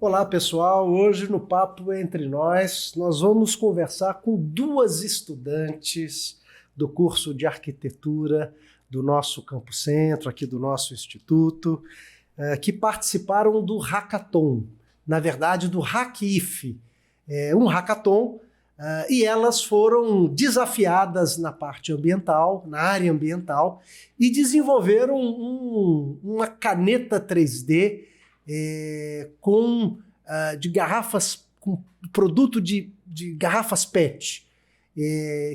Olá, pessoal. Hoje no Papo Entre nós vamos conversar com duas estudantes do curso de arquitetura do nosso Campo Centro, aqui do nosso instituto, que participaram do Hackathon, na verdade do Hack-IF, um hackathon, e elas foram desafiadas na parte ambiental, na área ambiental, e desenvolveram uma caneta 3D de garrafas, com produto de garrafas PET,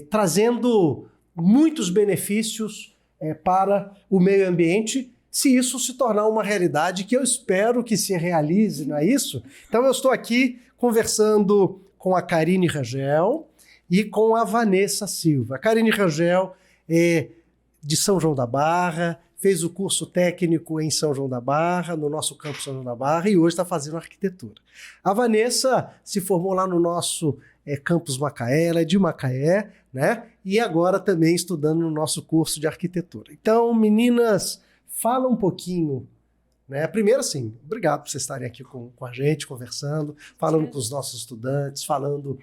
trazendo muitos benefícios para o meio ambiente, se isso se tornar uma realidade, que eu espero que se realize, não é isso? Então eu estou aqui conversando com a Karine Rangel e com a Vanessa Silva. A Karine Rangel é de São João da Barra, fez o curso técnico em São João da Barra, no nosso campus São João da Barra, e hoje está fazendo arquitetura. A Vanessa se formou lá no nosso campus Macaé, ela é de Macaé, né? E agora também estudando no nosso curso de arquitetura. Então, meninas, fala um pouquinho, né? Primeiro, assim, obrigado por vocês estarem aqui com a gente, conversando, falando com os nossos estudantes, falando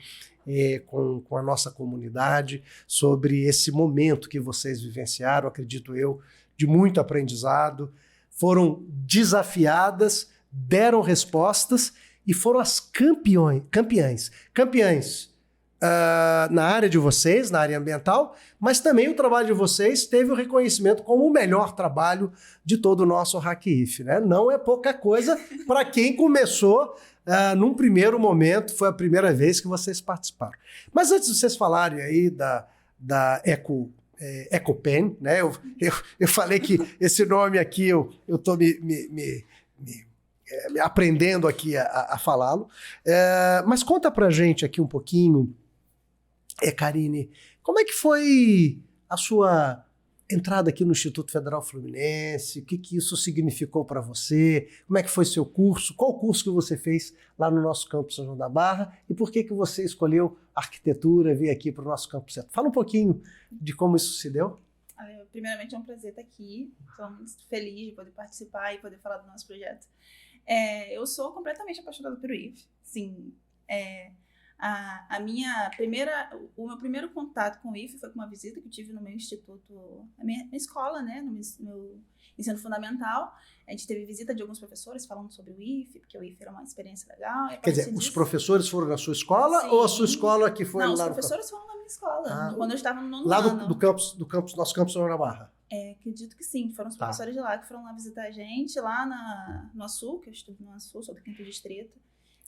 com a nossa comunidade sobre esse momento que vocês vivenciaram, acredito eu, de muito aprendizado, foram desafiadas, deram respostas e foram as campeãs na área de vocês, na área ambiental, mas também o trabalho de vocês teve o reconhecimento como o melhor trabalho de todo o nosso Hack-IF, né? Não é pouca coisa para quem começou num primeiro momento, foi a primeira vez que vocês participaram. Mas antes de vocês falarem aí da EcoPen, né? Eu falei que esse nome aqui eu estou me aprendendo aqui a falá-lo. Mas conta pra gente aqui um pouquinho, Karine, como é que foi a sua entrada aqui no Instituto Federal Fluminense? O que isso significou para você? Como é que foi seu curso? Qual o curso que você fez lá no nosso campus São João da Barra? E por que você escolheu arquitetura, vir aqui para o nosso campus centro? Fala um pouquinho de como isso se deu. Primeiramente, é um prazer estar aqui. Estou muito feliz de poder participar e poder falar do nosso projeto. Eu sou completamente apaixonada pelo IF. Sim, o meu primeiro contato com o IF foi com uma visita que eu tive no meu instituto, na minha escola, né, no meu ensino fundamental. A gente teve visita de alguns professores falando sobre o IF, porque o IF era uma experiência legal. Quer dizer, os professores foram na sua escola? Sim. Ou a sua escola que foi lá no campus? Não, os professores foram na minha escola, quando eu estava no nono ano. Lá do campus, nosso campus São João da Barra? Acredito que sim, foram os professores de lá que foram lá visitar a gente, lá no Açu, que eu estudo no Açu, sou do 5º Distrito.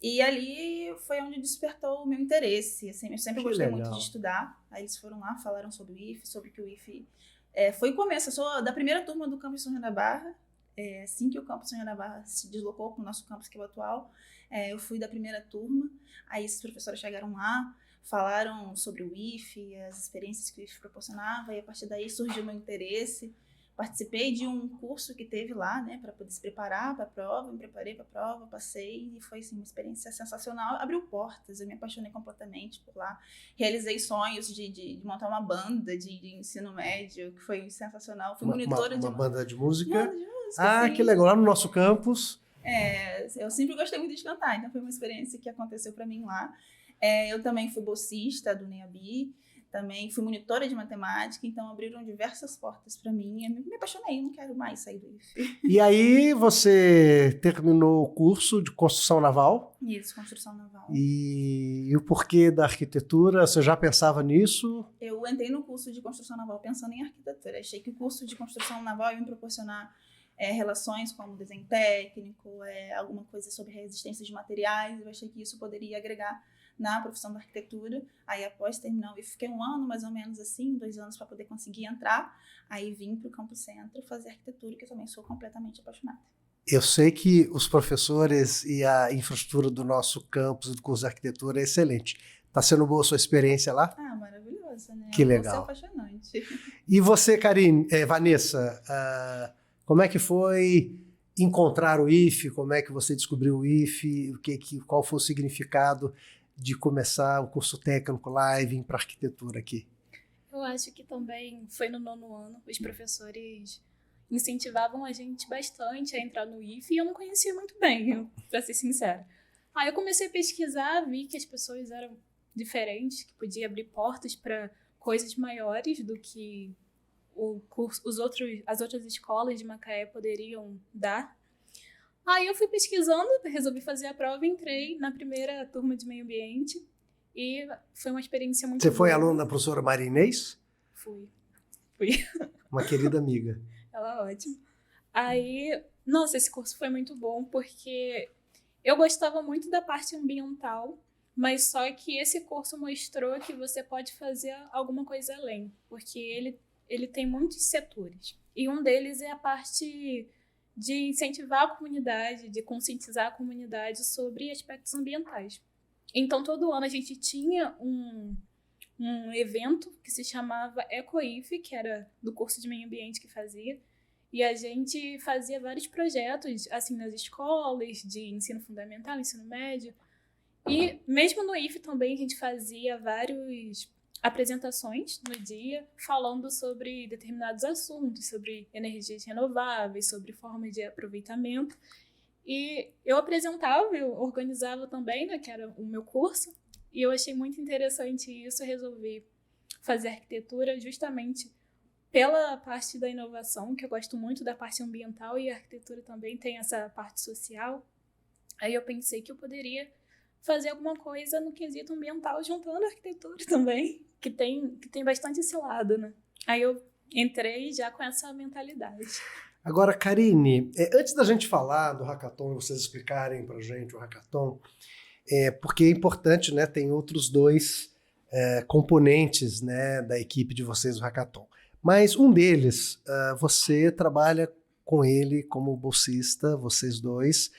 E ali foi onde despertou o meu interesse. Assim, eu sempre gostei muito de estudar. Aí eles foram lá, falaram sobre o IF, sobre que o IF foi o começo. Eu sou da primeira turma do campus São João da Barra. Assim que o campus São João da Barra se deslocou para o nosso campus, que é o atual, eu fui da primeira turma. Aí esses professores chegaram lá, falaram sobre o IF, as experiências que o IF proporcionava, e a partir daí surgiu o meu interesse. Participei de um curso que teve lá, né, para poder se preparar para a prova, me preparei para a prova, passei, e foi assim, uma experiência sensacional, abriu portas, eu me apaixonei completamente por lá, realizei sonhos de montar uma banda de ensino médio, que foi sensacional, fui monitora de... Uma banda de música? Banda de música, sim. Que legal, lá no nosso campus. Eu sempre gostei muito de cantar, então foi uma experiência que aconteceu para mim lá. Eu também fui bolsista do NEABI, também fui monitora de matemática, então abriram diversas portas para mim. Eu me apaixonei, eu não quero mais sair do IF. E aí você terminou o curso de construção naval? Isso, construção naval. E o porquê da arquitetura? Você já pensava nisso? Eu entrei no curso de construção naval pensando em arquitetura. Achei que o curso de construção naval ia me proporcionar relações como desenho técnico, alguma coisa sobre resistência de materiais. Eu achei que isso poderia agregar na profissão da arquitetura. Aí após terminar, eu fiquei um ano mais ou menos assim, 2 anos para poder conseguir entrar. Aí vim para o Campo Centro fazer arquitetura, que eu também sou completamente apaixonada. Eu sei que os professores e a infraestrutura do nosso campus do curso de arquitetura é excelente. Está sendo boa a sua experiência lá? Maravilhosa, né? Que legal. Apaixonante. E você, Karine, Vanessa, como é que foi encontrar o IF? Como é que você descobriu o IF? Qual foi o significado de começar o curso técnico lá e vir para arquitetura aqui? Eu acho que também foi no nono ano. Os professores incentivavam a gente bastante a entrar no IF e eu não conhecia muito bem, para ser sincera. Aí eu comecei a pesquisar, vi que as pessoas eram diferentes, que podia abrir portas para coisas maiores do que o curso, as outras escolas de Macaé poderiam dar. Aí eu fui pesquisando, resolvi fazer a prova, entrei na primeira turma de meio ambiente e foi uma experiência muito boa. Você foi aluna da professora Maria Inês? Fui. Uma querida amiga. Ela é ótima. Aí, nossa, esse curso foi muito bom porque eu gostava muito da parte ambiental, mas só que esse curso mostrou que você pode fazer alguma coisa além, porque ele tem muitos setores. E um deles é a parte de incentivar a comunidade, de conscientizar a comunidade sobre aspectos ambientais. Então, todo ano a gente tinha um evento que se chamava EcoIF, que era do curso de meio ambiente que fazia, e a gente fazia vários projetos, assim, nas escolas, de ensino fundamental, ensino médio, e mesmo no IF também a gente fazia várias apresentações no dia, falando sobre determinados assuntos, sobre energias renováveis, sobre formas de aproveitamento. E eu apresentava, eu organizava também, né, que era o meu curso, e eu achei muito interessante isso, eu resolvi fazer arquitetura justamente pela parte da inovação, que eu gosto muito da parte ambiental, e a arquitetura também tem essa parte social. Aí eu pensei que eu poderia fazer alguma coisa no quesito ambiental, juntando a arquitetura também, que tem bastante esse lado, né? Aí eu entrei já com essa mentalidade. Agora, Karine, antes da gente falar do hackathon e vocês explicarem pra gente o hackathon, porque é importante, né? Tem outros dois componentes, né, da equipe de vocês do hackathon. Mas um deles, você trabalha com ele como bolsista, vocês dois,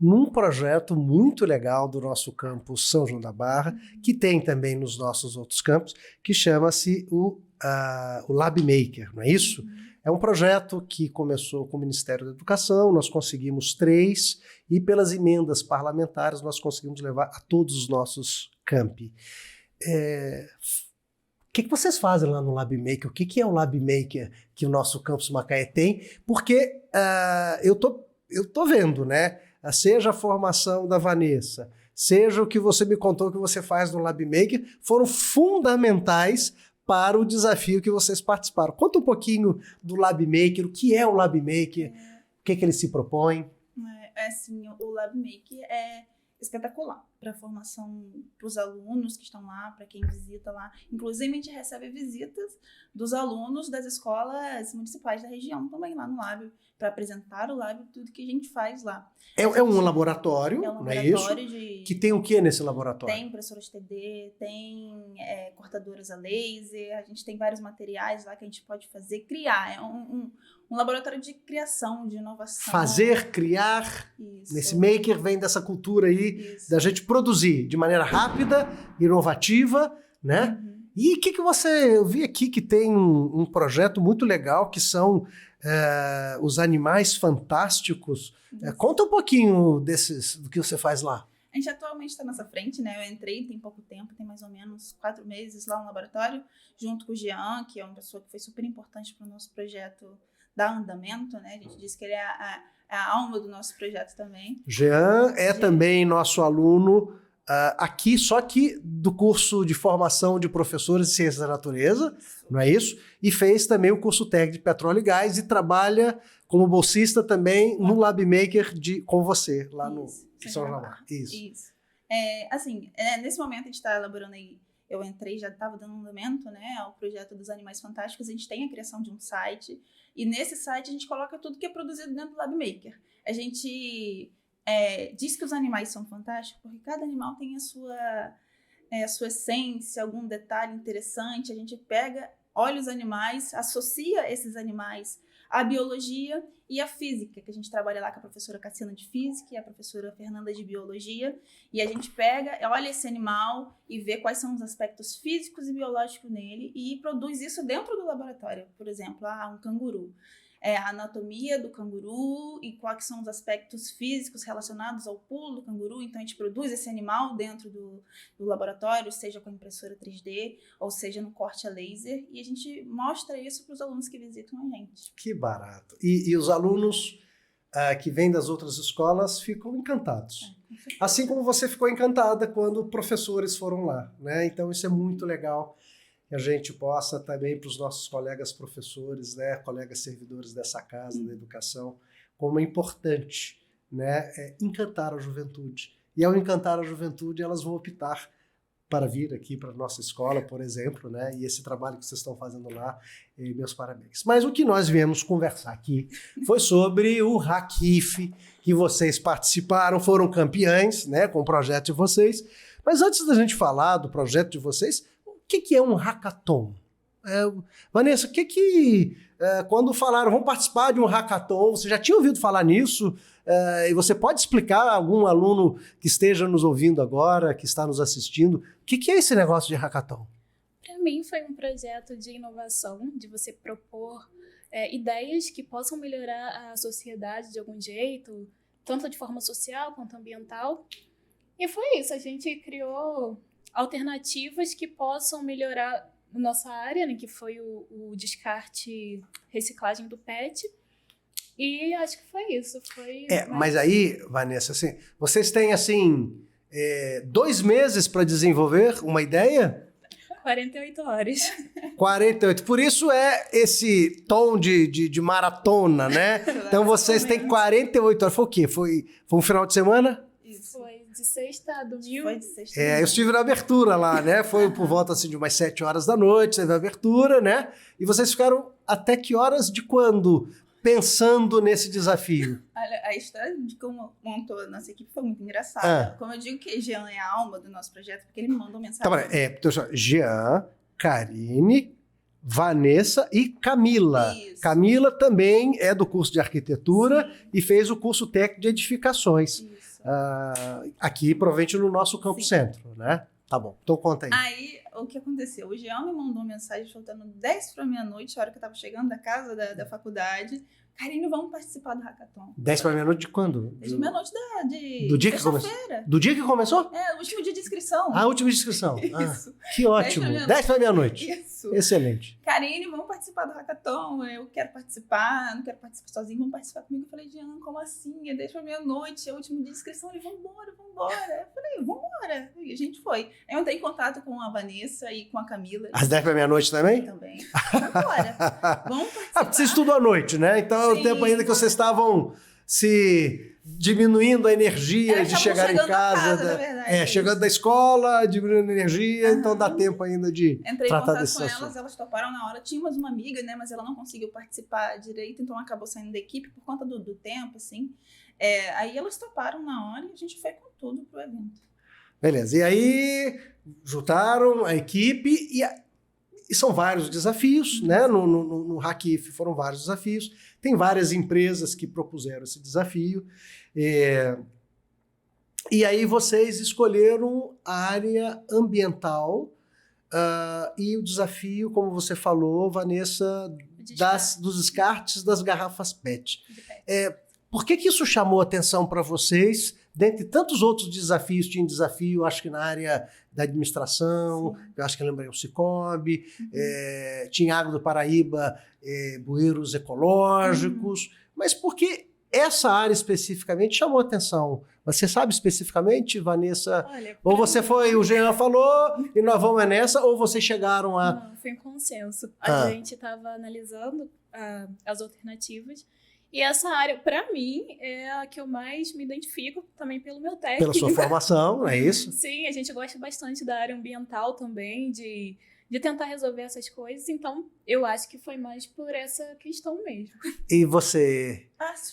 num projeto muito legal do nosso campus São João da Barra, que tem também nos nossos outros campos, que chama-se o Lab Maker, não é isso? É um projeto que começou com o Ministério da Educação, nós conseguimos 3, e pelas emendas parlamentares nós conseguimos levar a todos os nossos campi. O que vocês fazem lá no Lab Maker? O que é o Lab Maker que o nosso campus Macaé tem? Porque eu tô vendo, né? Seja a formação da Vanessa, seja o que você me contou que você faz no Lab Maker, foram fundamentais para o desafio que vocês participaram. Conta um pouquinho do Lab Maker, o que é o Lab Maker, o que ele se propõe. Assim, o Lab Maker é espetacular para a formação para os alunos que estão lá, para quem visita lá. Inclusive, a gente recebe visitas dos alunos das escolas municipais da região também lá no Lab, para apresentar o Lab e tudo que a gente faz lá. É um laboratório, não é isso? Que tem o que nesse laboratório? Tem impressoras 3D, tem cortadoras a laser, a gente tem vários materiais lá que a gente pode criar. É um laboratório de criação, de inovação. Fazer, criar. Isso. Nesse maker vem dessa cultura aí, da gente produzir de maneira rápida, inovativa, né? Uhum. E o que você... Eu vi aqui que tem um projeto muito legal, que são os animais fantásticos. Conta um pouquinho do que você faz lá. A gente atualmente está nessa frente, né? Eu entrei tem pouco tempo, tem mais ou menos 4 meses lá no laboratório, junto com o Jean, que é uma pessoa que foi super importante para o nosso projeto dar andamento, né? A gente disse que ele é a alma do nosso projeto também. Jean é também nosso aluno aqui, só que do curso de formação de professores de ciências da natureza, não é isso? E fez também o curso técnico de petróleo e gás e trabalha como bolsista também no Lab Maker com você, lá no São João. Isso. Nesse momento a gente está elaborando aí, eu entrei, já estava dando andamento, né, ao projeto dos Animais Fantásticos. A gente tem a criação de um site, e nesse site a gente coloca tudo que é produzido dentro do Lab Maker. A gente diz que os animais são fantásticos porque cada animal tem a sua essência, algum detalhe interessante. A gente olha os animais, associa esses animais à biologia e à física, que a gente trabalha lá com a professora Cassiana de Física e a professora Fernanda de Biologia, e a gente olha esse animal e vê quais são os aspectos físicos e biológicos nele e produz isso dentro do laboratório. Por exemplo, um canguru. A anatomia do canguru e quais são os aspectos físicos relacionados ao pulo do canguru. Então, a gente produz esse animal dentro do laboratório, seja com a impressora 3D, ou seja no corte a laser, e a gente mostra isso para os alunos que visitam a gente. Que barato. E os alunos que vêm das outras escolas ficam encantados. Assim como você ficou encantada quando professores foram lá, né? Então isso é muito legal que a gente possa também para os nossos colegas professores, né, colegas servidores dessa casa da educação, como é importante, né, encantar a juventude. E ao encantar a juventude, elas vão optar para vir aqui para a nossa escola, por exemplo, né? E esse trabalho que vocês estão fazendo lá, meus parabéns. Mas o que nós viemos conversar aqui foi sobre o Hackif, que vocês participaram, foram campeões, né, com o projeto de vocês. Mas antes da gente falar do projeto de vocês, o que é um hackathon? Vanessa, quando falaram, vamos participar de um hackathon, você já tinha ouvido falar nisso? E você pode explicar a algum aluno que esteja nos ouvindo agora, que está nos assistindo, o que é esse negócio de hackathon? Para mim foi um projeto de inovação, de você propor ideias que possam melhorar a sociedade de algum jeito, tanto de forma social quanto ambiental. E foi isso, a gente criou alternativas que possam melhorar nossa área, né, que foi o descarte, reciclagem do PET. E acho que foi isso. Mas aí, Vanessa, assim, vocês têm, 2 meses para desenvolver uma ideia? 48 horas. 48. Por isso é esse tom de maratona, né? Então vocês têm 48 horas. Foi o quê? Foi um final de semana? Isso. Foi de sexta a domingo. Foi de sexta a domingo. Eu estive na abertura lá, né? Foi por volta de umas 7 horas da noite, teve a abertura, né? E vocês ficaram até que horas de quando? Pensando nesse desafio. Olha, a história de como montou a nossa equipe foi muito engraçada. Como eu digo que Jean é a alma do nosso projeto, porque ele me mandou mensagem. Jean, Karine, Vanessa e Camila. Isso. Camila também é do curso de arquitetura e fez o curso técnico de edificações. Isso. Aqui, provavelmente, no nosso campo centro, né? Tá bom, então conta aí. Aí, o que aconteceu? O Jean me mandou uma mensagem faltando 10 para meia-noite, a hora que eu tava chegando da casa da faculdade. Karine, vamos participar do hackathon. 10 para meia-noite de quando? Desde meia-noite do dia que começou? Do dia que começou? O último dia de inscrição. A última inscrição. Isso. Que ótimo. 10 para meia-noite. Isso. Excelente. Karine, vamos participar do hackathon. Eu quero participar, não quero participar sozinho, vamos participar comigo. Eu falei, Jean, como assim? É 10 para meia-noite, é o último dia de inscrição. Ele, vambora. Eu falei, vambora. E a gente foi. Aí eu entrei em contato com a Vanessa e com a Camila. Às 10 para meia-noite também? Também. Vambora. Vamos participar. Porque você estudou à noite, né? Então é o tempo ainda que vocês estavam se diminuindo a energia de chegar em casa. Na verdade, chegando da escola, diminuindo a energia, então dá tempo ainda de entrei tratar em contato desse com assunto. elas toparam na hora. Tinha mais uma amiga, né? Mas ela não conseguiu participar direito, então acabou saindo da equipe por conta do tempo, assim. Aí elas toparam na hora e a gente foi com tudo pro evento. Beleza, e aí juntaram a equipe e são vários desafios, né? No Hackif foram vários desafios. Tem várias empresas que propuseram esse desafio. E aí vocês escolheram a área ambiental e o desafio, como você falou, Vanessa, dos descartes das garrafas PET. Por que isso chamou atenção para vocês? Dentre tantos outros desafios, tinha desafio, acho que na área da administração, eu acho que eu lembrei o Cicobi, tinha Água do Paraíba, bueiros ecológicos, mas por que essa área especificamente chamou atenção? Você sabe especificamente, Vanessa? Olha, ou você foi, o Jean falou, e nós vamos nessa, ou vocês chegaram a... Não, foi um consenso. A gente estava analisando as alternativas. E essa área, para mim, é a que eu mais me identifico, também pelo meu técnico. Pela sua formação, não é isso? Sim, a gente gosta bastante da área ambiental também, de tentar resolver essas coisas. Então, eu acho que foi mais por essa questão mesmo. E você?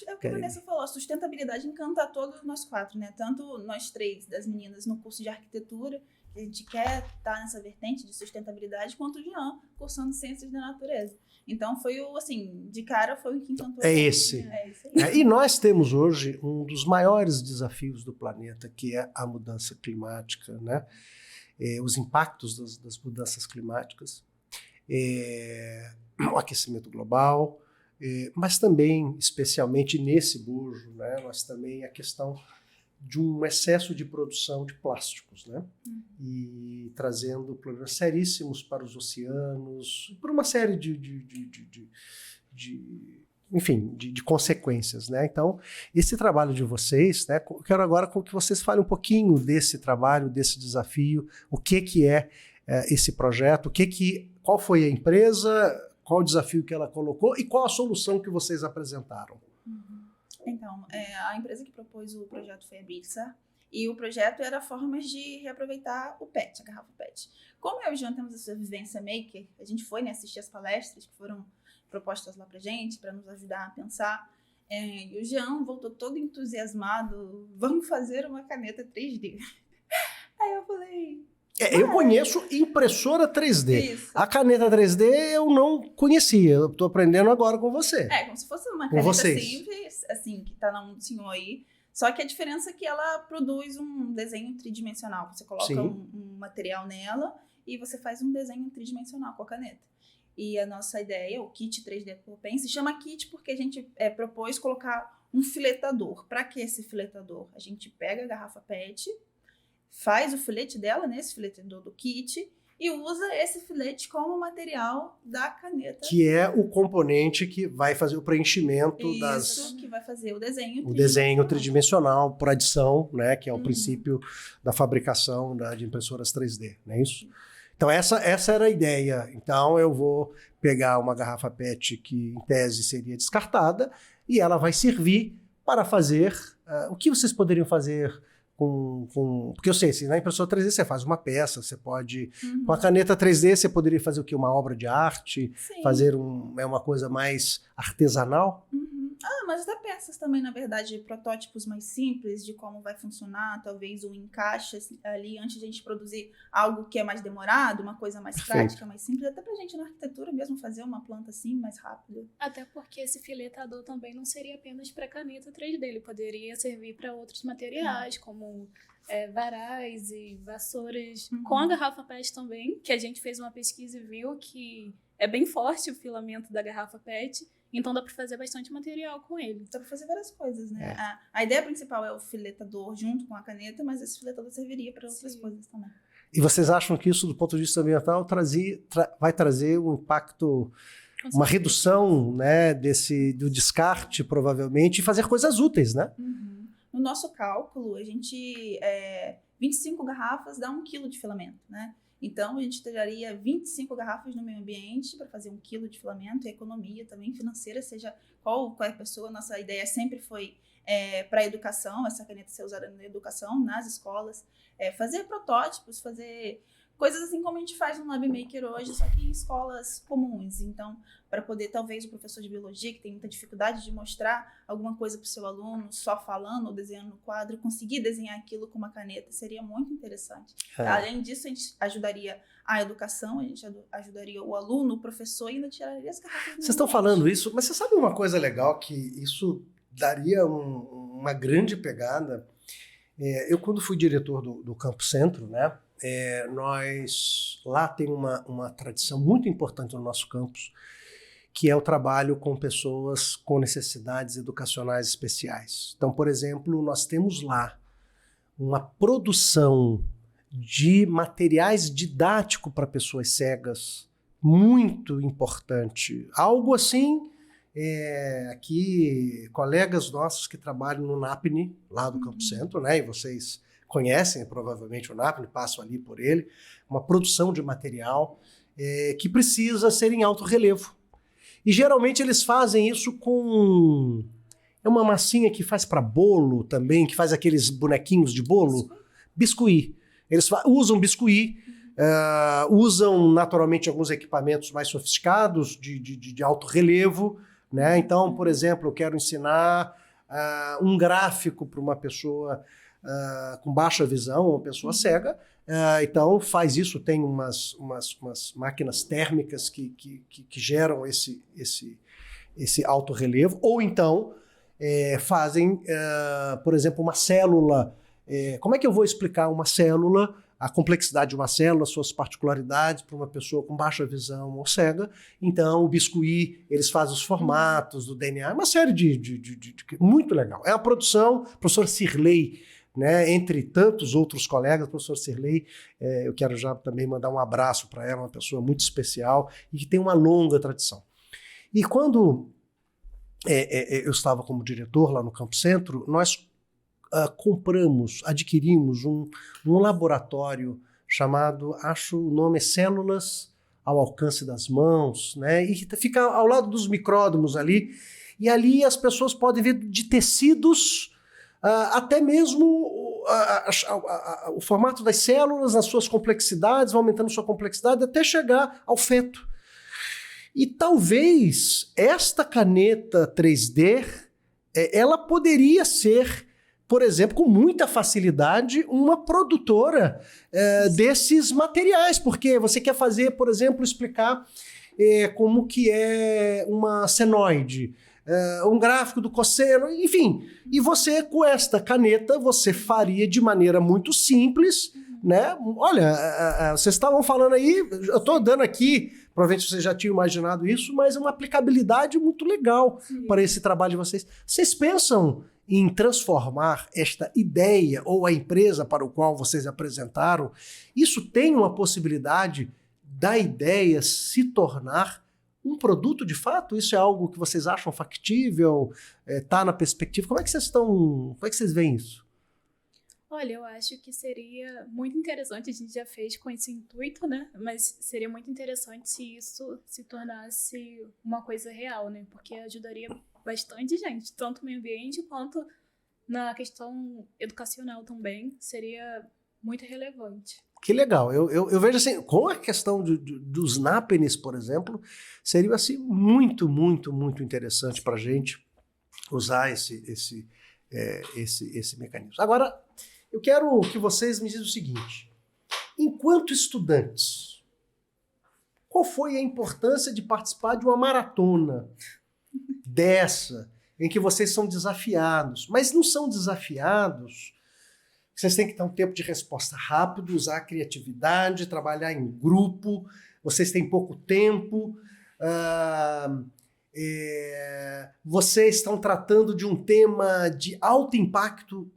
É o que a Vanessa falou, a sustentabilidade encanta todos nós 4, né? Tanto nós 3, das meninas no curso de arquitetura, que a gente quer estar nessa vertente de sustentabilidade, quanto o Jean, cursando ciências da natureza. Então, foi de cara foi o que encantou. É esse. E nós temos hoje um dos maiores desafios do planeta, que é a mudança climática, né? Os impactos das mudanças climáticas, o aquecimento global, mas também, especialmente nesse bojo, né? Nós também a questão de um excesso de produção de plásticos, né? E trazendo problemas seríssimos para os oceanos, por uma série de enfim, de consequências, né? Então, esse trabalho de vocês, né? Eu quero agora que vocês falem um pouquinho desse trabalho, desse desafio, o que é esse projeto, qual foi a empresa, qual o desafio que ela colocou e qual a solução que vocês apresentaram. Então, a empresa que propôs o projeto foi a Birsa, e o projeto era formas de reaproveitar o PET, a garrafa PET. Como eu e o Jean temos essa vivência maker, a gente foi, né, assistir as palestras que foram propostas lá pra gente, para nos ajudar a pensar, e o Jean voltou todo entusiasmado, vamos fazer uma caneta 3D. Aí eu falei... Eu conheço impressora 3D. Isso. A caneta 3D eu não conhecia, eu tô aprendendo agora com você. Como se fosse uma caneta simples, assim, que tá na mão do senhor aí. Só que a diferença é que ela produz um desenho tridimensional. Você coloca um material nela e você faz um desenho tridimensional com a caneta. E a nossa ideia, o kit 3D Pen, se chama kit porque a gente propôs colocar um filetador. Para que esse filetador? A gente pega a garrafa PET, faz o filete dela, né, esse filetador do kit, e usa esse filete como material da caneta. Que é o componente que vai fazer o preenchimento que vai fazer o desenho tridimensional por adição, né, que é o princípio da fabricação de impressoras 3D, não é isso? Então essa era a ideia. Então eu vou pegar uma garrafa PET que em tese seria descartada e ela vai servir para fazer o que vocês poderiam fazer porque eu sei, assim, na impressora 3D você faz uma peça, você pode... Com a caneta 3D você poderia fazer o quê? Uma obra de arte? Sim. Fazer uma coisa mais artesanal? Mas até peças também, na verdade, protótipos mais simples de como vai funcionar, talvez um encaixe ali antes de a gente produzir algo que é mais demorado, uma coisa mais prática, mais simples, até pra gente na arquitetura mesmo fazer uma planta assim, mais rápida. Até porque esse filetador também não seria apenas para caneta 3D, ele poderia servir para outros materiais, como varais e vassouras, com a garrafa PET também, que a gente fez uma pesquisa e viu que é bem forte o filamento da garrafa PET, então dá para fazer bastante material com ele. Dá para fazer várias coisas, né? A ideia principal é o filetador junto com a caneta, mas esse filetador serviria para outras coisas também. E vocês acham que isso, do ponto de vista ambiental, vai trazer um impacto, uma redução, né, do descarte, provavelmente, e fazer coisas úteis, né? No nosso cálculo, a gente... 25 garrafas dá 1 quilo de filamento, né? Então, a gente tiraria 25 garrafas no meio ambiente para fazer 1 quilo de filamento, e economia também financeira, seja qual é a pessoa. Nossa ideia sempre foi para a educação, essa caneta ser usada na educação, nas escolas, fazer protótipos, fazer coisas assim como a gente faz no Lab Maker hoje, só que em escolas comuns. Então, para poder, talvez, o professor de biologia, que tem muita dificuldade de mostrar alguma coisa para o seu aluno, só falando ou desenhando no quadro, conseguir desenhar aquilo com uma caneta seria muito interessante. Além disso, a gente ajudaria a educação, a gente ajudaria o aluno, o professor, e ainda tiraria as garrafas. Vocês estão falando isso, mas você sabe uma coisa legal, que isso daria uma grande pegada? Eu, quando fui diretor do Campo Centro, né? Nós lá tem uma tradição muito importante no nosso campus, que é o trabalho com pessoas com necessidades educacionais especiais. Então, por exemplo, nós temos lá uma produção de materiais didáticos para pessoas cegas muito importante. Algo assim, aqui, colegas nossos que trabalham no NAPNE, lá do Campo Centro, né, e vocês conhecem provavelmente o NAPNE, passam ali por ele, uma produção de material que precisa ser em alto relevo. E geralmente eles fazem isso com uma massinha que faz para bolo também, que faz aqueles bonequinhos de bolo, biscuit. Eles usam biscuit, usam naturalmente alguns equipamentos mais sofisticados de alto relevo, né? Então, por exemplo, eu quero ensinar um gráfico para uma pessoa com baixa visão, uma pessoa cega, então faz isso, tem umas máquinas térmicas que geram esse alto relevo, ou então fazem, por exemplo, uma célula. Como é que eu vou explicar uma célula, a complexidade de uma célula, suas particularidades para uma pessoa com baixa visão ou cega? Então, o biscuit, eles fazem os formatos do DNA, uma série muito legal. É a produção, professor Cirlei, né, entre tantos outros colegas, professor Cirlei, eu quero já também mandar um abraço para ela, uma pessoa muito especial e que tem uma longa tradição. E quando eu estava como diretor lá no Campo Centro, nós adquirimos um laboratório chamado, acho o nome é Células ao Alcance das Mãos, né? E fica ao lado dos micródomos ali, e ali as pessoas podem ver de tecidos, até mesmo o formato das células, as suas complexidades, vai aumentando sua complexidade até chegar ao feto. E talvez esta caneta 3D, ela poderia ser, por exemplo, com muita facilidade, uma produtora desses materiais, porque você quer fazer, por exemplo, explicar como que é uma senoide, um gráfico do cosseno, enfim. E você, com esta caneta, você faria de maneira muito simples, né? Olha, vocês estavam falando aí, eu estou dando aqui, provavelmente vocês já tinham imaginado isso, mas é uma aplicabilidade muito legal para esse trabalho de vocês. Vocês pensam em transformar esta ideia ou a empresa para o qual vocês apresentaram? Isso tem uma possibilidade da ideia se tornar um produto de fato? Isso é algo que vocês acham factível? Está na perspectiva? Como é que vocês veem isso? Olha, eu acho que seria muito interessante, a gente já fez com esse intuito, né? Mas seria muito interessante se isso se tornasse uma coisa real, né? Porque ajudaria bastante gente, tanto no meio ambiente quanto na questão educacional também, seria muito relevante. Que legal. Eu vejo assim, com a questão dos NAPNs, por exemplo, seria assim muito, muito, muito interessante para a gente usar esse mecanismo. Agora, eu quero que vocês me dizem o seguinte: enquanto estudantes, qual foi a importância de participar de uma maratona dessa, em que vocês são desafiados, mas não são desafiados, vocês têm que ter um tempo de resposta rápido, usar a criatividade, trabalhar em grupo, vocês têm pouco tempo, vocês estão tratando de um tema de alto impacto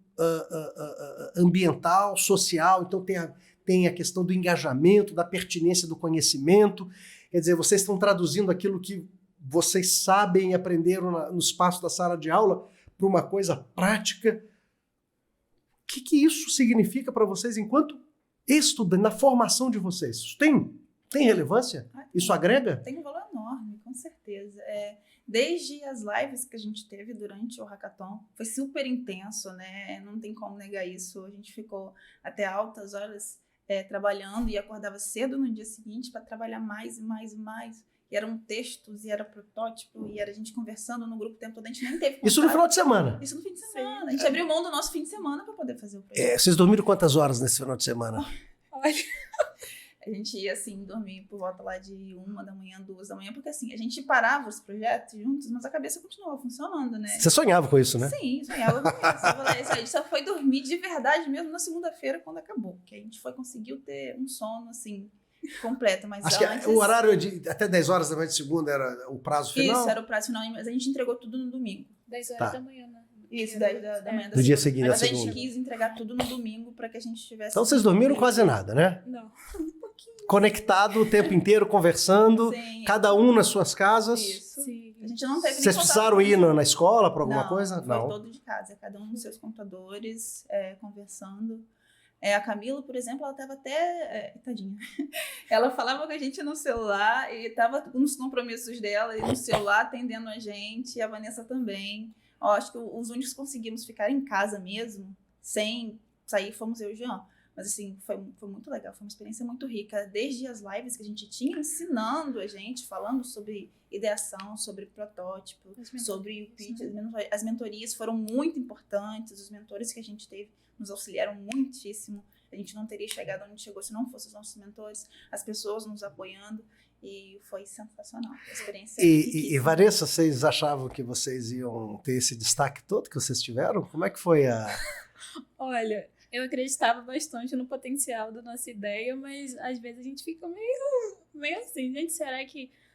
ambiental, social, então tem a questão do engajamento, da pertinência do conhecimento, quer dizer, vocês estão traduzindo aquilo que vocês sabem e aprenderam no espaço da sala de aula para uma coisa prática. O que isso significa para vocês enquanto estudantes, na formação de vocês? Isso tem relevância? Isso agrega? Tem um valor enorme, com certeza. Desde as lives que a gente teve durante o Hackathon, foi super intenso, né? Não tem como negar isso. A gente ficou até altas horas trabalhando e acordava cedo no dia seguinte para trabalhar mais e mais e mais. E eram textos, e era protótipo, e era a gente conversando no grupo o tempo todo. A gente nem teve contato. Isso no final de semana? Isso no fim de semana. Sim. A gente abriu mão do nosso fim de semana para poder fazer o projeto. Vocês dormiram quantas horas nesse final de semana? Olha... A gente ia, assim, dormir por volta lá de 1 da manhã, 2 da manhã, porque, assim, a gente parava os projetos juntos, mas a cabeça continuava funcionando, né? Você sonhava com isso, né? Sim, sonhava com isso. A gente só foi dormir de verdade mesmo na segunda-feira, quando acabou. Porque a gente conseguiu ter um sono, assim, completo. Mas acho que o horário de até 10 horas da manhã de segunda era o prazo final? Isso, era o prazo final, mas a gente entregou tudo no domingo. 10 horas da manhã, né? Isso, 10 da manhã do dia seguinte, mas a gente quis entregar tudo no domingo para que a gente tivesse... Então vocês dormiram quase nada, né? Não. Conectado o tempo inteiro, conversando, sim, cada um nas suas casas. Isso. Sim. A gente não teve Vocês precisaram ir na escola para alguma não, coisa? Não, foi todo de casa, cada um nos seus computadores, conversando. A Camila, por exemplo, ela estava até... tadinha. Ela falava com a gente no celular e estava nos compromissos dela e no celular atendendo a gente, e a Vanessa também. Acho que os únicos que conseguimos ficar em casa mesmo, sem sair, fomos eu e o Jean. Mas, assim, foi muito legal, foi uma experiência muito rica. Desde as lives que a gente tinha, ensinando a gente, falando sobre ideação, sobre protótipo, sobre o pitch. As mentorias foram muito importantes, os mentores que a gente teve nos auxiliaram muitíssimo. A gente não teria chegado onde chegou se não fossem os nossos mentores, as pessoas nos apoiando. E foi sensacional, a experiência. E Vanessa, vocês achavam que vocês iam ter esse destaque todo que vocês tiveram? Como é que foi a... Olha, eu acreditava bastante no potencial da nossa ideia, mas às vezes a gente fica meio assim, gente,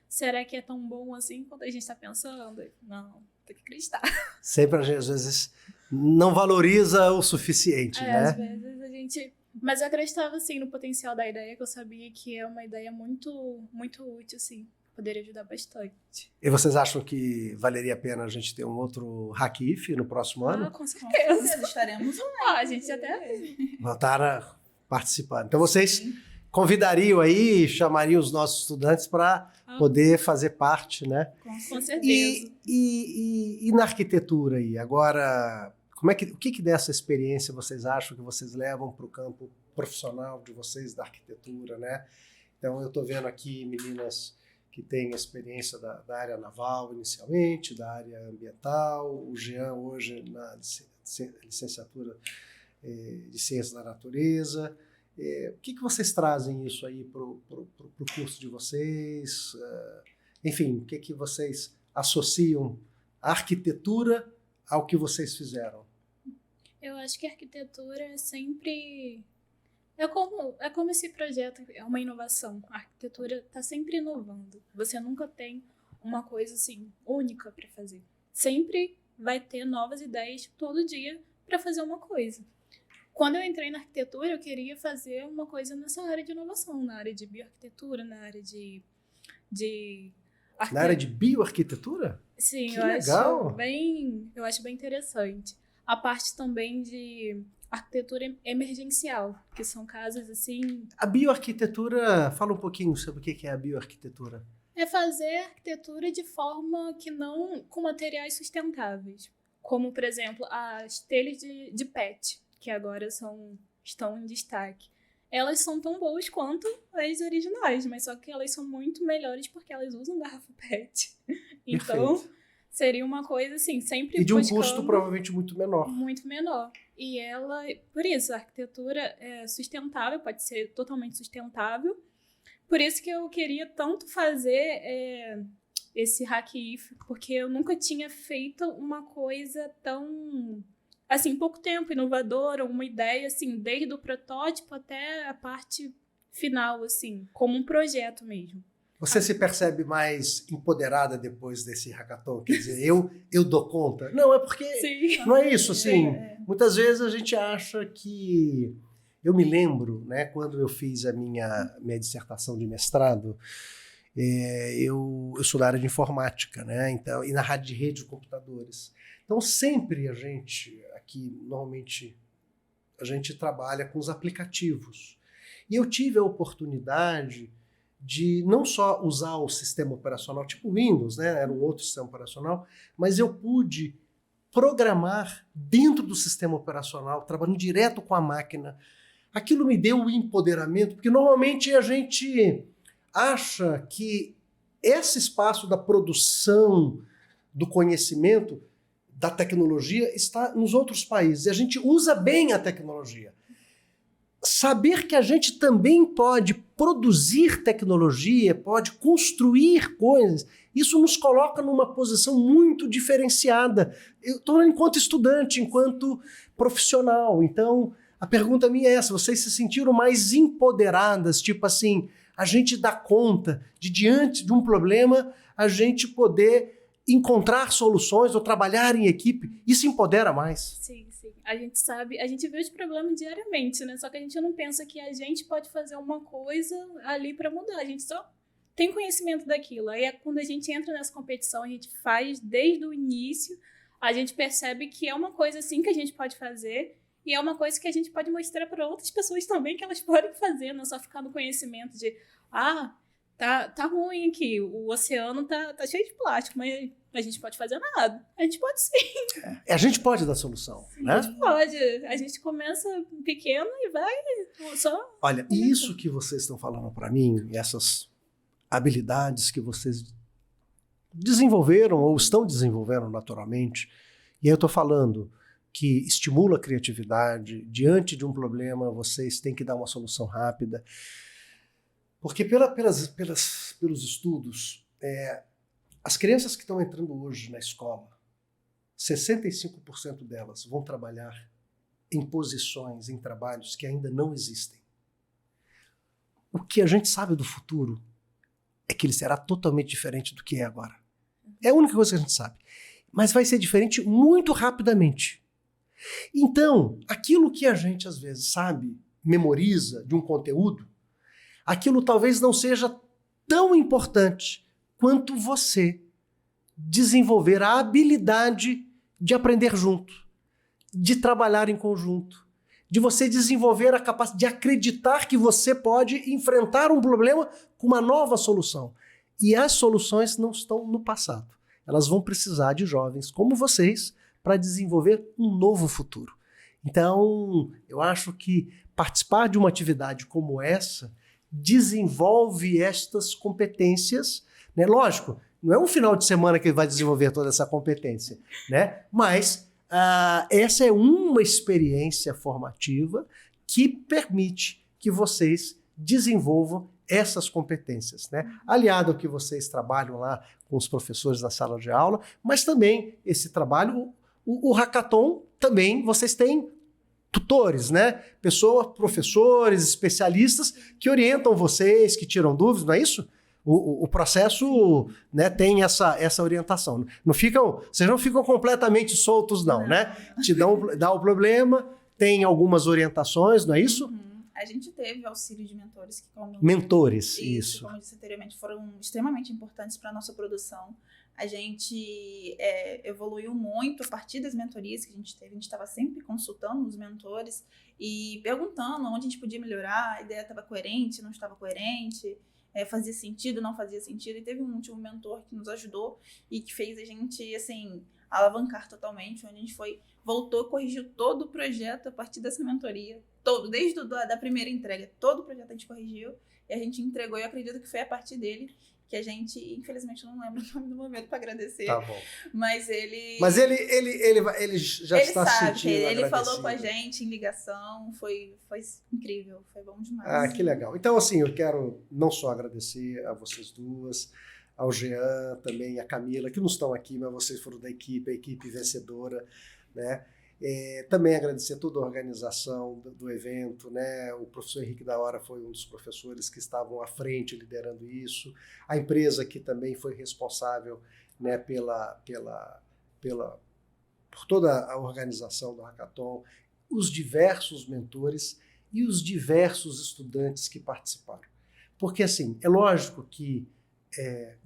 será que é tão bom assim quanto a gente está pensando? Não, tem que acreditar. Sempre a gente, às vezes, não valoriza o suficiente, né? Às vezes a gente... Mas eu acreditava, assim, no potencial da ideia, que eu sabia que é uma ideia muito, muito útil, assim. poderia ajudar bastante. E vocês acham que valeria a pena a gente ter um outro Hack IF no próximo ano? Com Com certeza. certeza, estaremos lá. A gente até... Voltar a participar. Então vocês convidariam aí, chamariam os nossos estudantes para poder fazer parte, né? Com certeza. E na arquitetura aí? Agora, o que dessa experiência vocês acham que vocês levam para o campo profissional de vocês da arquitetura, né? Então eu estou vendo aqui meninas que têm experiência da área naval inicialmente, da área ambiental, o Jean hoje na licenciatura de Ciências da Natureza. O que vocês trazem isso aí para o curso de vocês? Enfim, o que vocês associam a arquitetura ao que vocês fizeram? Eu acho que a arquitetura é sempre... É como esse projeto é uma inovação. A arquitetura está sempre inovando. Você nunca tem uma coisa assim única para fazer. Sempre vai ter novas ideias todo dia para fazer uma coisa. Quando eu entrei na arquitetura, eu queria fazer uma coisa nessa área de inovação, na área de bioarquitetura, na área de Na área de bioarquitetura? Sim, que legal. Eu acho bem interessante. A parte também de arquitetura emergencial, que são casas assim... A bioarquitetura, fala um pouquinho sobre o que é a bioarquitetura. É fazer arquitetura de forma que não com materiais sustentáveis. Como, por exemplo, as telhas de PET, que agora estão em destaque. Elas são tão boas quanto as originais, mas só que elas são muito melhores porque elas usam garrafa PET. Então, Perfeito. Seria uma coisa assim, sempre E de um buscando custo provavelmente muito menor. muito menor. E ela, por isso, a arquitetura é sustentável, pode ser totalmente sustentável. Por isso que eu queria tanto fazer esse Hack IF, porque eu nunca tinha feito uma coisa tão, assim, pouco tempo, inovadora, uma ideia, assim, desde o protótipo até a parte final, assim, como um projeto mesmo. Você se percebe mais empoderada depois desse hackathon? Quer dizer, eu dou conta? Não, é porque... Sim. Não é isso, assim. Muitas vezes a gente acha que... Eu me lembro, né, quando eu fiz a minha dissertação de mestrado, eu sou da área de informática, né, então, e na rádio de rede de computadores. Então, sempre a gente, aqui, normalmente, a gente trabalha com os aplicativos. E eu tive a oportunidade de não só usar o sistema operacional tipo Windows, né, era um outro sistema operacional, mas eu pude programar dentro do sistema operacional, trabalhando direto com a máquina. Aquilo me deu o empoderamento, porque normalmente a gente acha que esse espaço da produção do conhecimento, da tecnologia, está nos outros países. E a gente usa bem a tecnologia. Saber que a gente também pode produzir tecnologia, pode construir coisas, isso nos coloca numa posição muito diferenciada. Eu estou enquanto estudante, enquanto profissional. Então, a pergunta minha é essa, vocês se sentiram mais empoderadas, tipo assim, a gente dá conta de, diante de um problema, a gente poder encontrar soluções ou trabalhar em equipe, isso empodera mais. Sim, sim. A gente sabe, a gente vê os problemas diariamente, né? Só que a gente não pensa que a gente pode fazer uma coisa ali para mudar. A gente só tem conhecimento daquilo. Aí é quando a gente entra nessa competição, a gente faz desde o início, a gente percebe que é uma coisa assim que a gente pode fazer e é uma coisa que a gente pode mostrar para outras pessoas também que elas podem fazer, não só ficar no conhecimento de tá ruim aqui, o oceano tá cheio de plástico, mas a gente pode fazer nada. A gente pode sim. A gente pode dar solução, né? A gente pode. A gente começa pequeno e vai só... Olha, isso que vocês estão falando para mim, essas habilidades que vocês desenvolveram ou estão desenvolvendo naturalmente, e aí eu estou falando que estimula a criatividade, diante de um problema vocês têm que dar uma solução rápida, porque pelos estudos, as crianças que estão entrando hoje na escola, 65% delas vão trabalhar em posições, em trabalhos que ainda não existem. O que a gente sabe do futuro é que ele será totalmente diferente do que é agora. É a única coisa que a gente sabe. Mas vai ser diferente muito rapidamente. Então, aquilo que a gente às vezes sabe, memoriza de um conteúdo, aquilo talvez não seja tão importante quanto você desenvolver a habilidade de aprender junto, de trabalhar em conjunto, de você desenvolver a capacidade de acreditar que você pode enfrentar um problema com uma nova solução. E as soluções não estão no passado. Elas vão precisar de jovens como vocês para desenvolver um novo futuro. Então, eu acho que participar de uma atividade como essa desenvolve estas competências, né? Lógico, não é um final de semana que vai desenvolver toda essa competência, né? Mas essa é uma experiência formativa que permite que vocês desenvolvam essas competências, né? Aliado ao que vocês trabalham lá com os professores na sala de aula, mas também esse trabalho, o hackathon também, vocês têm tutores, né? Professores, especialistas que orientam vocês, que tiram dúvidas, não é isso? O processo, né, tem essa orientação. Vocês não ficam completamente soltos, não, né? Dá o problema, tem algumas orientações, não é isso? Uhum. A gente teve auxílio de mentores que, como mentores, isso. Como eu disse anteriormente, foram extremamente importantes para a nossa produção. A gente evoluiu muito a partir das mentorias que a gente teve. A gente estava sempre consultando os mentores e perguntando onde a gente podia melhorar, a ideia estava coerente, não estava coerente, fazia sentido, não fazia sentido. E teve um último mentor que nos ajudou e que fez a gente, assim, alavancar totalmente, onde a gente voltou, corrigiu todo o projeto a partir dessa mentoria. Desde a primeira entrega, todo o projeto a gente corrigiu e a gente entregou. E eu acredito que foi a partir dele que a gente, infelizmente, eu não lembro o nome do momento para agradecer. Tá bom. Mas ele já está sentindo ele agradecido. falou com a gente em ligação, foi incrível, foi bom demais. Que legal. Então, assim, eu quero não só agradecer a vocês duas, ao Jean também, a Camila, que não estão aqui, mas vocês foram da equipe, a equipe vencedora, né? Também agradecer toda a organização do evento, né? O professor Henrique da Hora foi um dos professores que estavam à frente liderando isso, a empresa que também foi responsável, né, por toda a organização do hackathon, os diversos mentores e os diversos estudantes que participaram. Porque, assim, é lógico que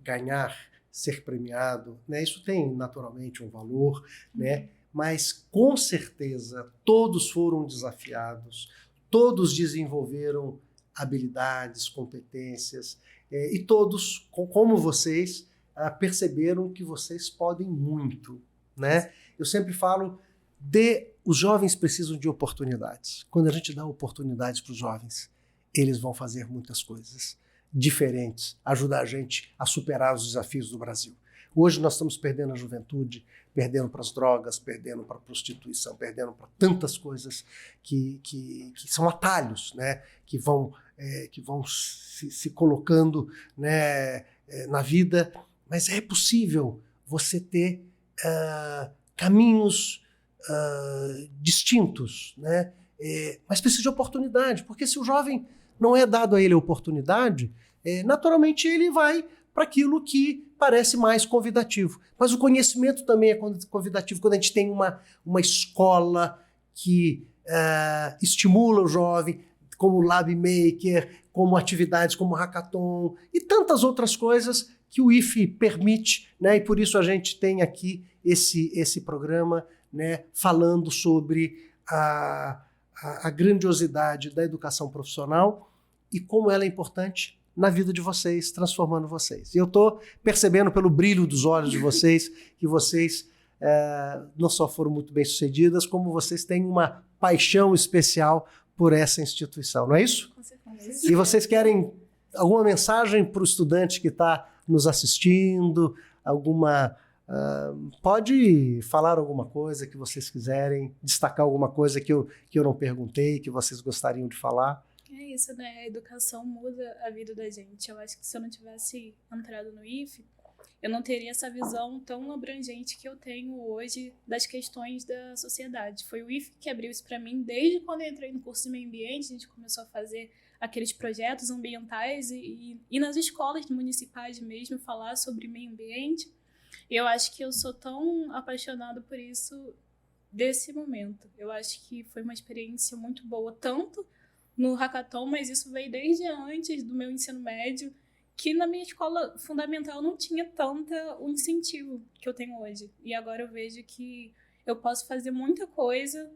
ganhar, ser premiado, né, isso tem naturalmente um valor, né? Mas, com certeza, todos foram desafiados, todos desenvolveram habilidades, competências, e todos, como vocês, perceberam que vocês podem muito, né? Eu sempre falo, os jovens precisam de oportunidades. Quando a gente dá oportunidades para os jovens, eles vão fazer muitas coisas diferentes, ajudar a gente a superar os desafios do Brasil. Hoje nós estamos perdendo a juventude, perdendo para as drogas, perdendo para a prostituição, perdendo para tantas coisas que são atalhos, né? que vão se colocando, né, na vida. Mas é possível você ter caminhos distintos, né? Mas precisa de oportunidade, porque se o jovem não é dado a ele a oportunidade, naturalmente ele vai para aquilo que parece mais convidativo. Mas o conhecimento também é convidativo. Quando a gente tem uma escola que estimula o jovem, como o Lab Maker, como atividades como o Hackathon e tantas outras coisas que o IFE permite, né? E por isso a gente tem aqui esse programa, né, falando sobre a grandiosidade da educação profissional e como ela é importante na vida de vocês, transformando vocês. E eu estou percebendo pelo brilho dos olhos de vocês que vocês não só foram muito bem-sucedidas, como vocês têm uma paixão especial por essa instituição, não é isso? Com certeza. E vocês querem alguma mensagem para o estudante que está nos assistindo? Pode falar alguma coisa que vocês quiserem, destacar alguma coisa que eu não perguntei, que vocês gostariam de falar? É isso, né? A educação muda a vida da gente. Eu acho que se eu não tivesse entrado no IFE, eu não teria essa visão tão abrangente que eu tenho hoje das questões da sociedade. Foi o IFE que abriu isso para mim desde quando eu entrei no curso de meio ambiente. A gente começou a fazer aqueles projetos ambientais e nas escolas municipais mesmo falar sobre meio ambiente. E eu acho que eu sou tão apaixonada por isso desse momento. Eu acho que foi uma experiência muito boa, tanto no Hackathon, mas isso veio desde antes do meu ensino médio, que na minha escola fundamental não tinha tanto o incentivo que eu tenho hoje. E agora eu vejo que eu posso fazer muita coisa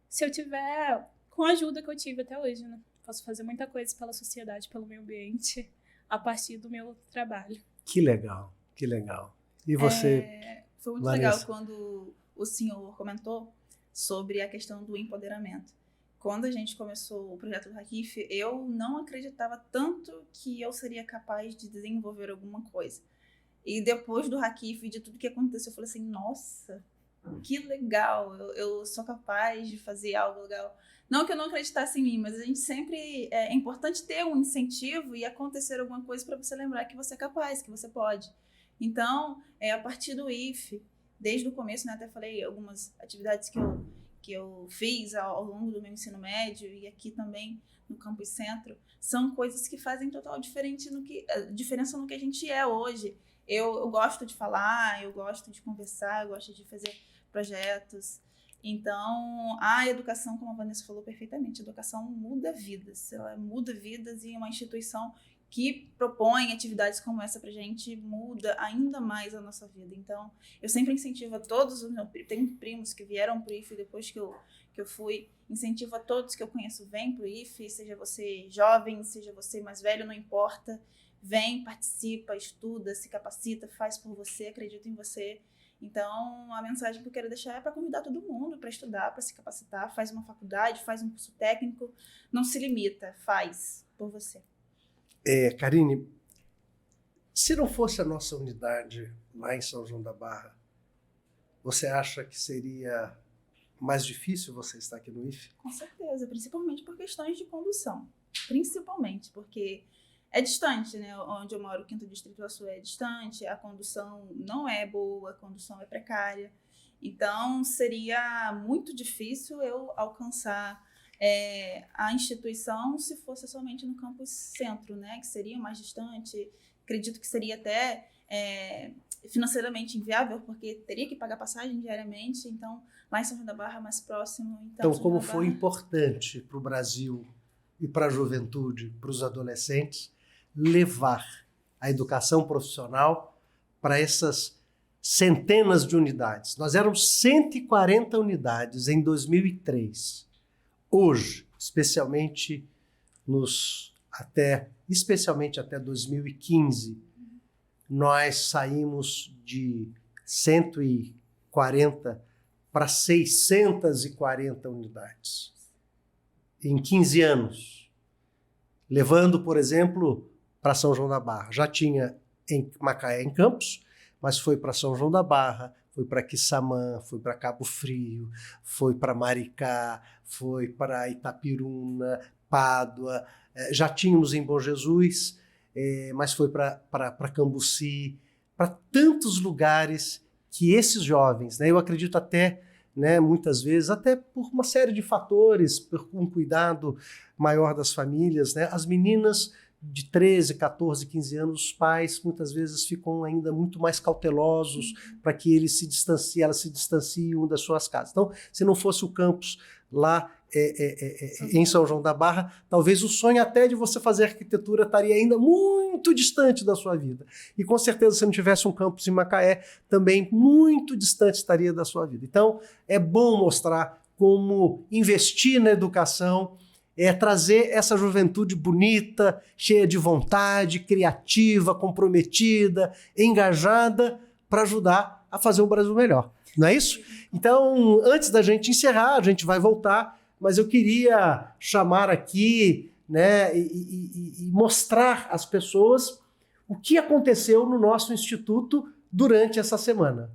se eu tiver com a ajuda que eu tive até hoje, né? Posso fazer muita coisa pela sociedade, pelo meio ambiente, a partir do meu trabalho. Que legal, que legal. E você, foi muito Vanessa? legal quando o senhor comentou sobre a questão do empoderamento. Quando a gente começou o projeto do Recife, eu não acreditava tanto que eu seria capaz de desenvolver alguma coisa. E depois do Recife, de tudo que aconteceu, eu falei assim, nossa, que legal, eu sou capaz de fazer algo legal. Não que eu não acreditasse em mim, mas a gente sempre... É importante ter um incentivo e acontecer alguma coisa para você lembrar que você é capaz, que você pode. Então, a partir do IFE, desde o começo, né, até falei algumas atividades que eu fiz ao longo do meu ensino médio e aqui também no Campus Centro, são coisas que fazem total diferença no que a gente é hoje. Eu gosto de falar, eu gosto de conversar, eu gosto de fazer projetos. Então, a educação, como a Vanessa falou perfeitamente, a educação muda vidas. Ela muda vidas e uma instituição que propõe atividades como essa pra gente muda ainda mais a nossa vida. Então, eu sempre incentivo a todos os meus... Tenho primos que vieram pro IFE depois que eu fui. Incentivo a todos que eu conheço, vem pro IFE, seja você jovem, seja você mais velho, não importa. Vem, participa, estuda, se capacita, faz por você, acredita em você. Então, a mensagem que eu quero deixar é para convidar todo mundo para estudar, para se capacitar, faz uma faculdade, faz um curso técnico, não se limita, faz por você. Karine, se não fosse a nossa unidade lá em São João da Barra, você acha que seria mais difícil você estar aqui no IFE? Com certeza, principalmente por questões de condução. Principalmente porque é distante, né? Onde eu moro, o 5º Distrito do Açu é distante, a condução não é boa, a condução é precária. Então, seria muito difícil eu alcançar a instituição se fosse somente no campus centro, né? Que seria mais distante. Acredito que seria até financeiramente inviável, porque teria que pagar passagem diariamente. Então, lá em São João da Barra, mais próximo. Então como foi importante para o Brasil e para a juventude, para os adolescentes, levar a educação profissional para essas centenas de unidades. Nós éramos 140 unidades em 2003. Hoje, especialmente até 2015, nós saímos de 140 para 640 unidades em 15 anos. Levando, por exemplo, para São João da Barra. Já tinha em Macaé, em Campos, mas foi para São João da Barra, foi para Quissamã, foi para Cabo Frio, foi para Maricá, foi para Itapiruna, Pádua, já tínhamos em Bom Jesus, mas foi para Cambuci, para tantos lugares que esses jovens, né, eu acredito até, né, muitas vezes, até por uma série de fatores, por um cuidado maior das famílias, né, as meninas de 13, 14, 15 anos, os pais muitas vezes ficam ainda muito mais cautelosos para que elas se distanciem das suas casas. Então, se não fosse o campus lá em São João da Barra, talvez o sonho até de você fazer arquitetura estaria ainda muito distante da sua vida. E com certeza, se não tivesse um campus em Macaé, também muito distante estaria da sua vida. Então, é bom mostrar como investir na educação trazer essa juventude bonita, cheia de vontade, criativa, comprometida, engajada, para ajudar a fazer um Brasil melhor. Não é isso? Então, antes da gente encerrar, a gente vai voltar, mas eu queria chamar aqui, né, e mostrar às pessoas o que aconteceu no nosso instituto durante essa semana.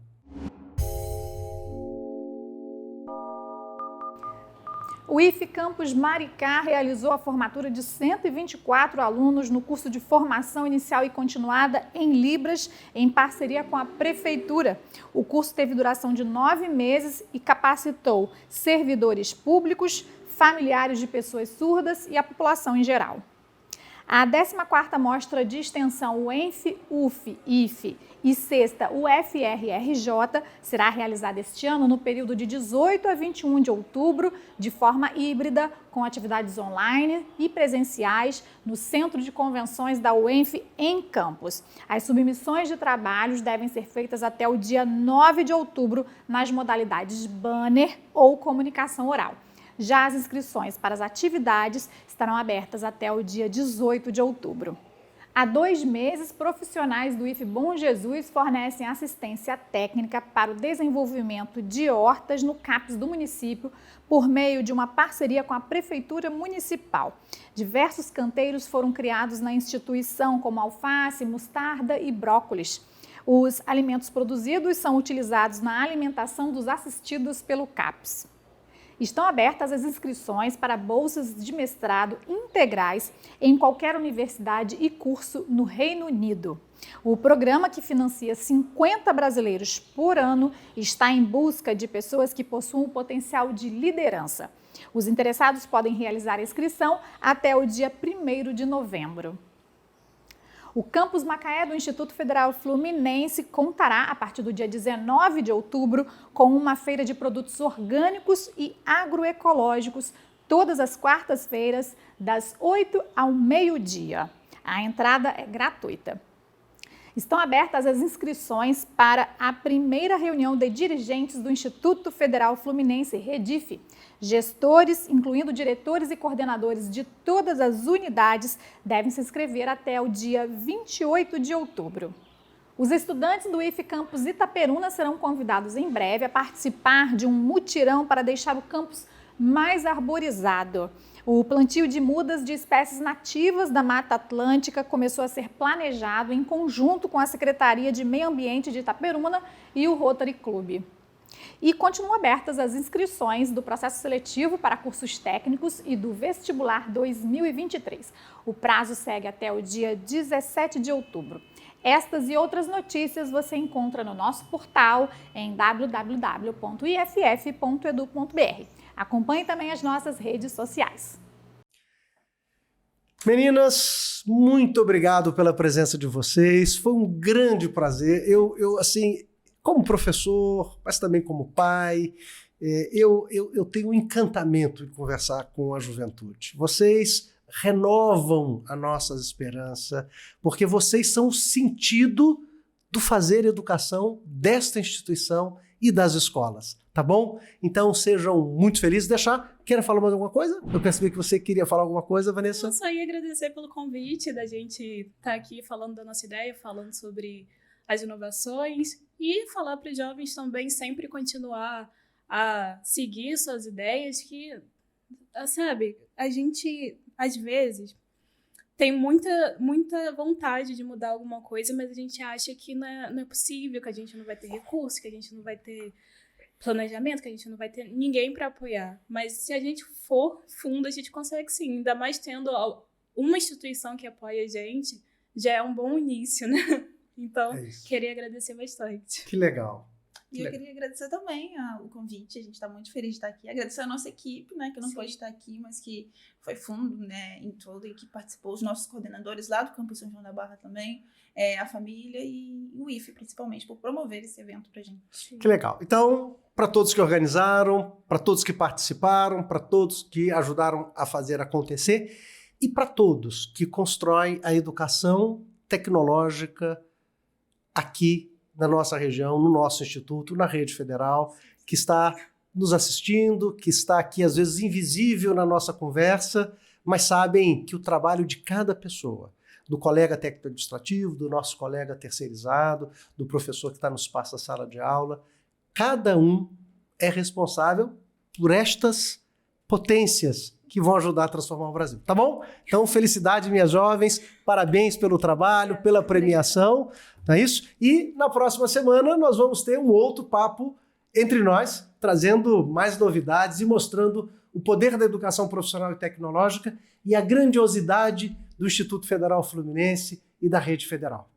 O IFE Campus Maricá realizou a formatura de 124 alunos no curso de formação inicial e continuada em Libras, em parceria com a Prefeitura. O curso teve duração de 9 meses e capacitou servidores públicos, familiares de pessoas surdas e a população em geral. A 14ª Mostra de Extensão UENF, UF, IFE e 6ª UFRRJ será realizada este ano no período de 18 a 21 de outubro, de forma híbrida, com atividades online e presenciais no Centro de Convenções da UENF em campus. As submissões de trabalhos devem ser feitas até o dia 9 de outubro nas modalidades banner ou comunicação oral. Já as inscrições para as atividades estarão abertas até o dia 18 de outubro. Há 2 meses, profissionais do IFE Bom Jesus fornecem assistência técnica para o desenvolvimento de hortas no CAPS do município por meio de uma parceria com a Prefeitura Municipal. Diversos canteiros foram criados na instituição, como alface, mostarda e brócolis. Os alimentos produzidos são utilizados na alimentação dos assistidos pelo CAPS. Estão abertas as inscrições para bolsas de mestrado integrais em qualquer universidade e curso no Reino Unido. O programa, que financia 50 brasileiros por ano, está em busca de pessoas que possuam o potencial de liderança. Os interessados podem realizar a inscrição até o dia 1º de novembro. O Campus Macaé do Instituto Federal Fluminense contará, a partir do dia 19 de outubro, com uma feira de produtos orgânicos e agroecológicos, todas as quartas-feiras, das 8 ao meio-dia. A entrada é gratuita. Estão abertas as inscrições para a primeira reunião de dirigentes do Instituto Federal Fluminense, REDIF. Gestores, incluindo diretores e coordenadores de todas as unidades, devem se inscrever até o dia 28 de outubro. Os estudantes do IFE Campus Itaperuna serão convidados em breve a participar de um mutirão para deixar o campus mais arborizado. O plantio de mudas de espécies nativas da Mata Atlântica começou a ser planejado em conjunto com a Secretaria de Meio Ambiente de Itaperuna e o Rotary Club. E continuam abertas as inscrições do processo seletivo para cursos técnicos e do vestibular 2023. O prazo segue até o dia 17 de outubro. Estas e outras notícias você encontra no nosso portal em www.iff.edu.br. Acompanhe também as nossas redes sociais. Meninas, muito obrigado pela presença de vocês. Foi um grande prazer. Assim, como professor, mas também como pai, eu tenho um encantamento de conversar com a juventude. Vocês renovam a nossa esperança, porque vocês são o sentido do fazer educação desta instituição e das escolas, tá bom? Então sejam muito felizes. Quer falar mais alguma coisa? Eu percebi que você queria falar alguma coisa, Vanessa. Eu só ia agradecer pelo convite da gente estar aqui falando da nossa ideia, falando sobre as inovações e falar para os jovens também sempre continuar a seguir suas ideias, que, sabe, a gente às vezes tem muita vontade de mudar alguma coisa, mas a gente acha que não é possível, que a gente não vai ter recurso, que a gente não vai ter planejamento, que a gente não vai ter ninguém para apoiar. Mas se a gente for fundo, a gente consegue sim. Ainda mais tendo uma instituição que apoia a gente, já é um bom início, né? Então, queria agradecer bastante. Que legal. E eu queria agradecer também o convite, a gente está muito feliz de estar aqui. Agradecer a nossa equipe, né, que não pôde estar aqui, mas que foi fundo, né, em toda e que participou, os nossos coordenadores lá do Campus São João da Barra também, a família e o IFE, principalmente, por promover esse evento pra gente. Que legal. Então, para todos que organizaram, para todos que participaram, para todos que ajudaram a fazer acontecer e para todos que constroem a educação tecnológica aqui na nossa região, no nosso instituto, na rede federal, que está nos assistindo, que está aqui às vezes invisível na nossa conversa, mas sabem que o trabalho de cada pessoa, do colega técnico administrativo, do nosso colega terceirizado, do professor que está no espaço da sala de aula, cada um é responsável por estas potências que vão ajudar a transformar o Brasil, tá bom? Então, felicidade, minhas jovens, parabéns pelo trabalho, pela premiação, não é isso? E na próxima semana nós vamos ter um outro papo entre nós, trazendo mais novidades e mostrando o poder da educação profissional e tecnológica e a grandiosidade do Instituto Federal Fluminense e da Rede Federal.